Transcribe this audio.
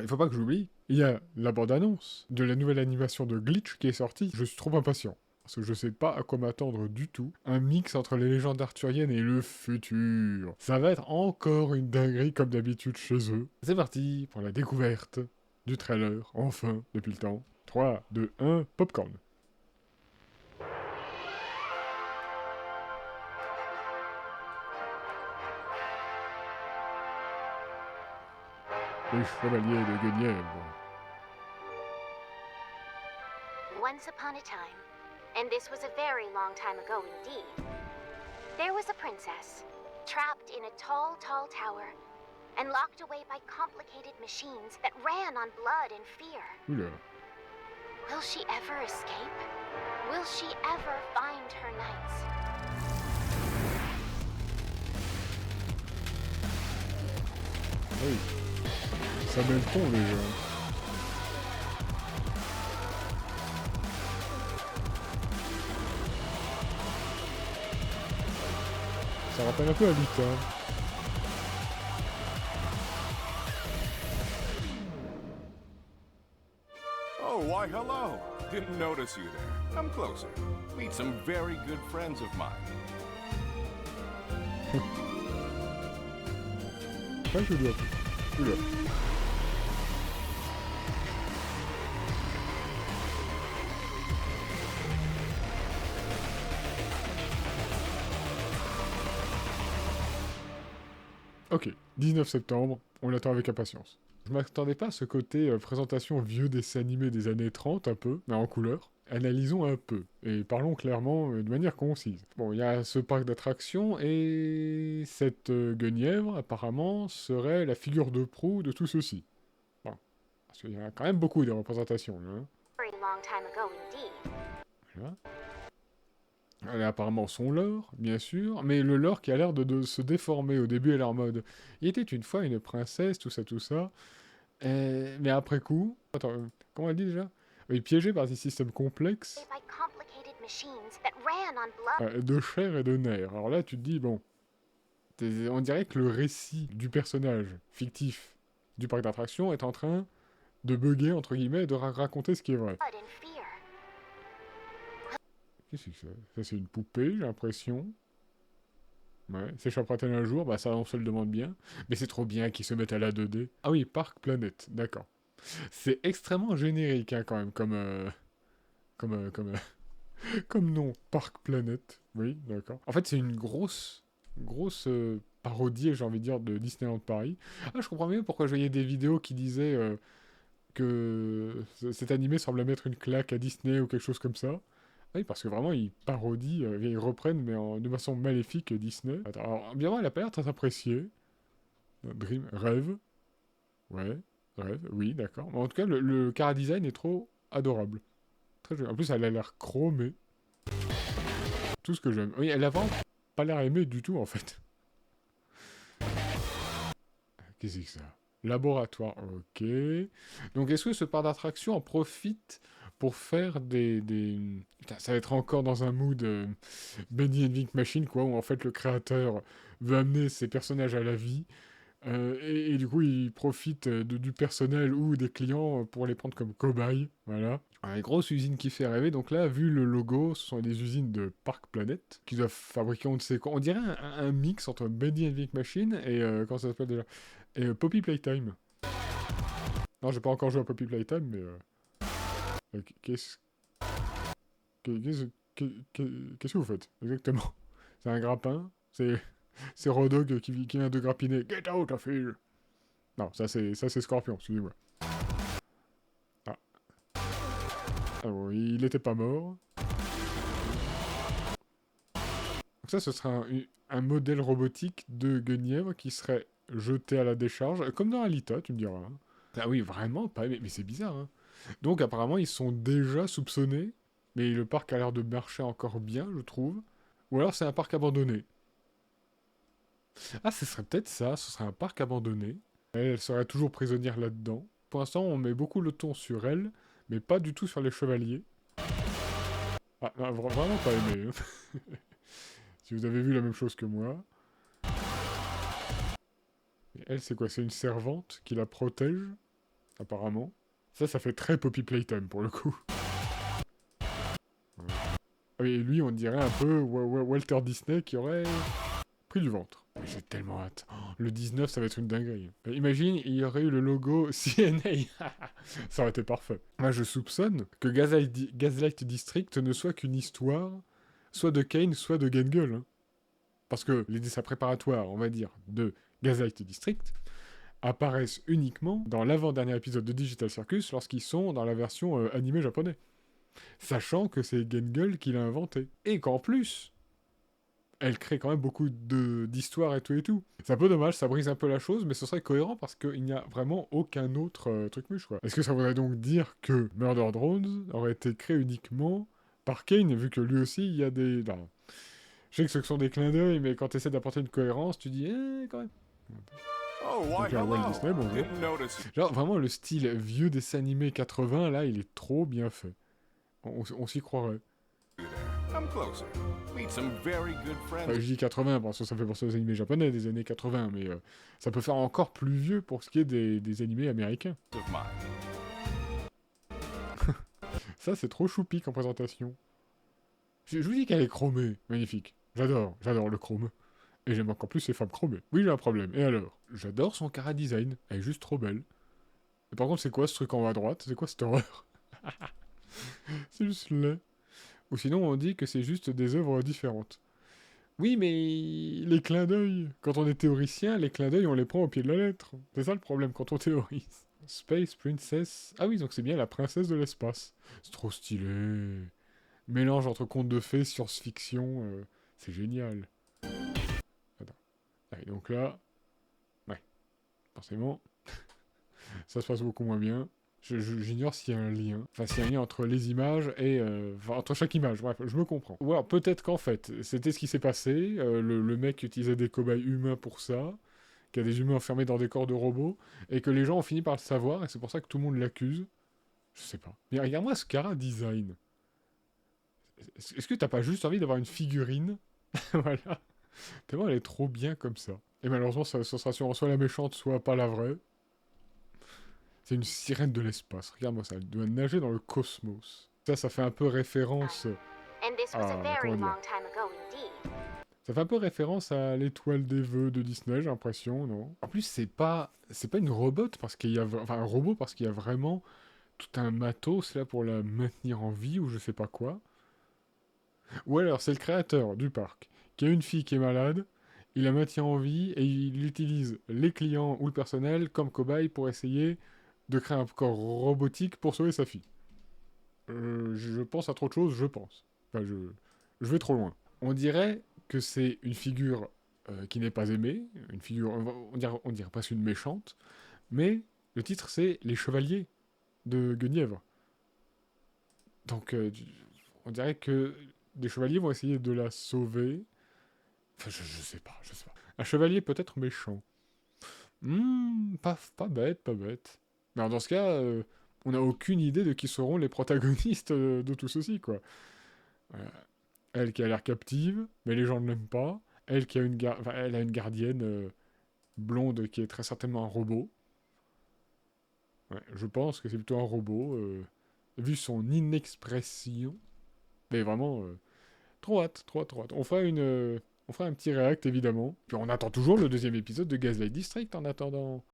Il faut pas que j'oublie, il y a la bande-annonce de la nouvelle animation de Glitch qui est sortie. Je suis trop impatient. Parce que je sais pas à quoi m'attendre du tout. Un mix entre les légendes arthuriennes et le futur. Ça va être encore une dinguerie comme d'habitude chez eux. C'est parti pour la découverte du trailer, enfin, depuis le temps. 3, 2, 1, popcorn. Les chevaliers de Guenièvre. Once upon a time, and this was a very long time ago indeed, there was a princess, trapped in a tall, tall tower, and locked away by complicated machines that ran on blood and fear. Oula. Will she ever escape? Will she ever find her knights? Oui. Ça met le ton déjà. Ça rappelle un peu Alita. Oh, why hello. Didn't notice you there. Come closer. Meet some very good friends of mine. Ouais, je dois. Oula. Ok, 19 septembre, on l'attend avec impatience. Je m'attendais pas à ce côté présentation vieux dessin animé des années 30 un peu, mais en couleur. Analysons un peu, et parlons clairement de manière concise. Bon, il y a ce parc d'attractions, et cette Guenièvre, apparemment, serait la figure de proue de tout ceci. Bon, parce qu'il y en a quand même beaucoup des représentations, là. Hein. Very long time ago indeed. Voilà. Elle a apparemment son lore, bien sûr, mais le lore qui a l'air de se déformer. Au début, elle est en mode « Il était une fois une princesse, tout ça, tout ça. » Mais après coup... Attends, comment elle dit déjà? Oui, piégée par des systèmes complexes By complicated machines that ran on blood. de chair et de nerfs. Alors là, tu te dis, bon... On dirait que le récit du personnage fictif du parc d'attractions est en train de bugger, entre guillemets, et de raconter ce qui est vrai. Blood and fear. Qu'est-ce que c'est que ça? Ça, c'est une poupée, j'ai l'impression. Ouais, s'échappera-t-elle un jour? Bah ça, on se le demande bien. Mais c'est trop bien qu'ils se mettent à la 2D. Ah oui, Park Planet, d'accord. C'est extrêmement générique, hein, quand même, comme nom. Park Planet. Oui, d'accord. En fait, c'est une grosse parodie, j'ai envie de dire, de Disneyland Paris. Ah, je comprends mieux pourquoi je voyais des vidéos qui disaient que cet animé semblait mettre une claque à Disney ou quelque chose comme ça. Oui, parce que vraiment, ils parodient, ils reprennent, mais de façon maléfique, Disney. Attends, alors, bien, elle a pas l'air très appréciée. Dream, rêve. Ouais, rêve, oui, d'accord. Mais en tout cas, le chara-design est trop adorable. Très joli. En plus, elle a l'air chromée. Tout ce que j'aime. Oui, elle a vraiment pas l'air aimée du tout, en fait. Qu'est-ce que c'est que ça? Laboratoire, ok. Donc, est-ce que ce parc d'attraction en profite pour faire des... Putain, ça va être encore dans un mood Bendy and Vink Machine, quoi, où en fait le créateur veut amener ses personnages à la vie, et du coup il profite du personnel ou des clients pour les prendre comme cobayes, voilà. Une grosse usine qui fait rêver, donc là, vu le logo, ce sont des usines de Park Planet, qui doivent fabriquer on ne sait quoi. On dirait un mix entre Bendy and Vink Machine et, comment ça s'appelle déjà? Et Poppy Playtime. Non, j'ai pas encore joué à Poppy Playtime, mais... qu'est-ce qu'est-ce que vous faites, exactement? C'est un grappin? C'est Rodog qui vient de grappiner. Get out of here! Non, ça c'est Scorpion, excusez-moi. Ah. Ah bon, il était pas mort. Donc ça, ce sera un modèle robotique de Guenièvre qui serait jeté à la décharge, comme dans Alita, tu me diras. Hein. Ah oui, vraiment, pas mais c'est bizarre, hein. Donc apparemment, ils sont déjà soupçonnés, mais le parc a l'air de marcher encore bien, je trouve. Ou alors c'est un parc abandonné. Ah, ce serait peut-être ça, ce serait un parc abandonné. Elle serait toujours prisonnière là-dedans. Pour l'instant, on met beaucoup le ton sur elle, mais pas du tout sur les chevaliers. Ah, non, vraiment pas aimé. Hein. Si vous avez vu la même chose que moi. Et elle, c'est quoi? C'est une servante qui la protège? apparemment. Ça fait très Poppy Playtime, pour le coup. Et lui, on dirait un peu Walter Disney qui aurait pris du ventre. J'ai tellement hâte. Oh, le 19, ça va être une dinguerie. Imagine, il y aurait eu le logo CNA. Ça aurait été parfait. Moi, je soupçonne que Gaslight District ne soit qu'une histoire, soit de Kane, soit de Gengel. Hein. Parce que les dessins préparatoires, on va dire, de Gaslight District apparaissent uniquement dans l'avant-dernier épisode de Digital Circus lorsqu'ils sont dans la version animée japonais. Sachant que c'est Gengel qui l'a inventé. Et qu'en plus, elle crée quand même beaucoup d'histoires et tout. C'est un peu dommage, ça brise un peu la chose, mais ce serait cohérent parce qu'il n'y a vraiment aucun autre truc muche, quoi. Est-ce que ça voudrait donc dire que Murder Drones aurait été créé uniquement par Kane, vu que lui aussi, il y a des... Non. Je sais que ce sont des clins d'œil, mais quand tu essaies d'apporter une cohérence, tu dis, quand même. Oh, why Donc, Walt hello. Disney, bonjour. Didn't notice you. Genre, vraiment, le style vieux dessin animé 80, là, il est trop bien fait. On s'y croirait. there. I'm closer. Meet some very good friends Je dis 80 parce que ça fait penser aux animés japonais des années 80, mais ça peut faire encore plus vieux pour ce qui est des animés américains. of mine. Ça, c'est trop choupi en présentation. Je vous dis qu'elle est chromée. Magnifique. J'adore le chrome. Et j'aime encore plus ces femmes chromées. Oui, j'ai un problème. Et alors? J'adore son cara design. Elle est juste trop belle. Et par contre, c'est quoi ce truc en haut à droite? C'est quoi cette horreur? C'est juste laid. Ou sinon, on dit que c'est juste des œuvres différentes. Oui, mais les clins d'œil. Quand on est théoricien, les clins d'œil, on les prend au pied de la lettre. C'est ça le problème quand on théorise. Space Princess. Ah oui, donc c'est bien la princesse de l'espace. C'est trop stylé. Mélange entre contes de fées, science-fiction. C'est génial. Attends. Allez, donc là... Ouais. Forcément. Ça se passe beaucoup moins bien. J'ignore s'il y a un lien. Enfin, s'il y a un lien entre les images et... Enfin, entre chaque image, bref, je me comprends. Ou alors, peut-être qu'en fait, c'était ce qui s'est passé. Le mec utilisait des cobayes humains pour ça. Qu'il y a des humains enfermés dans des corps de robots. Et que les gens ont fini par le savoir. Et c'est pour ça que tout le monde l'accuse. Je sais pas. Mais regarde-moi ce cara design. Est-ce que t'as pas juste envie d'avoir une figurine? Voilà. Tellement elle est trop bien comme ça. Et malheureusement, ça sera soit la méchante, soit pas la vraie. C'est une sirène de l'espace. Regarde-moi ça, elle doit nager dans le cosmos. Ça fait un peu référence... And this was a Ah, very comment dire? long time ago indeed. Ça fait un peu référence à l'étoile des vœux de Disney, j'ai l'impression, non? En plus, c'est pas une robot, parce qu'il y a... Enfin, un robot, parce qu'il y a vraiment tout un matos, là, pour la maintenir en vie, ou je sais pas quoi. Ou alors, c'est le créateur du parc, qui a une fille qui est malade, il la maintient en vie, et il utilise les clients ou le personnel comme cobaye pour essayer de créer un corps robotique pour sauver sa fille. Je pense à trop de choses, je pense. Enfin, je vais trop loin. On dirait que c'est une figure qui n'est pas aimée, une figure, on dirait presque une méchante, mais le titre c'est Les Chevaliers de Guenièvre. Donc, on dirait que des chevaliers vont essayer de la sauver. Enfin, je sais pas. Un chevalier peut-être méchant. Pas bête. Mais alors, dans ce cas, on n'a aucune idée de qui seront les protagonistes de tout ceci, quoi. Elle qui a l'air captive, mais les gens ne l'aiment pas. Elle qui a elle a une gardienne blonde qui est très certainement un robot. Ouais, je pense que c'est plutôt un robot, vu son inexpression. Mais vraiment, trop hâte. On fera un petit react, évidemment. Puis on attend toujours le deuxième épisode de Gaslight District en attendant.